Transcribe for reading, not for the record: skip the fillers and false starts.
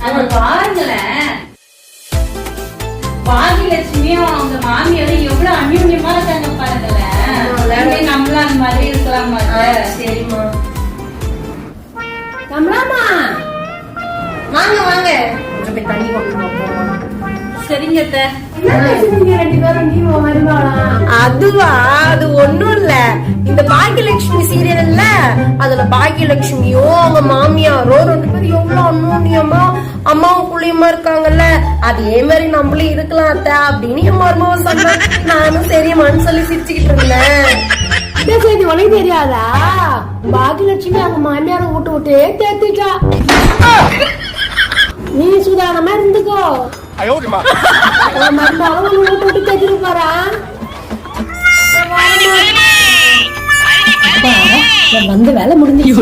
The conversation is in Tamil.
அவங்க பாருங்களேன், பாகியலட்சுமியும் அவங்க மாமியாரும் எவ்வளவு அந்யோன்யமா இருக்காங்க பாருங்களேன். நம்மளும் அந்த மாதிரி இருக்கலாமா? சரிம்மா. கமலாமா வாங்க வாங்க, கொஞ்சம் போய் தண்ணி கொண்டு சரிங்க. அதுவா, அது ஒண்ணும் இல்ல. இந்த பாகியலட்சுமி சீரியல்ல அதுல பாகியலட்சுமியும் அவங்க மாமியாரோ 2 பேரும் எவ்வளவு அந்யோன்யமா அம்மாவும் புள்ளியமா இருக்காங்கல்ல, அதே மாதிரி நம்மளும் இருக்கலாம் அத்தை அப்படின்னு என் மருமாவை சொன்ன. நானும் சரிம்மான்னு சொல்லி சிரிச்சுக்கிட்டு இருந்தேன். இந்த செய்தி உனக்கு தெரியாதா? பாகியலட்சுமி அவங்க மாமியார விட்டு விட்டே தேத்திட்டா. நீ சுதாரணமா இருந்துக்கோ. மருந்தாலும் விட்டு விட்டு தேத்திட்டு போறா. வந்து வேலை முடிஞ்சு.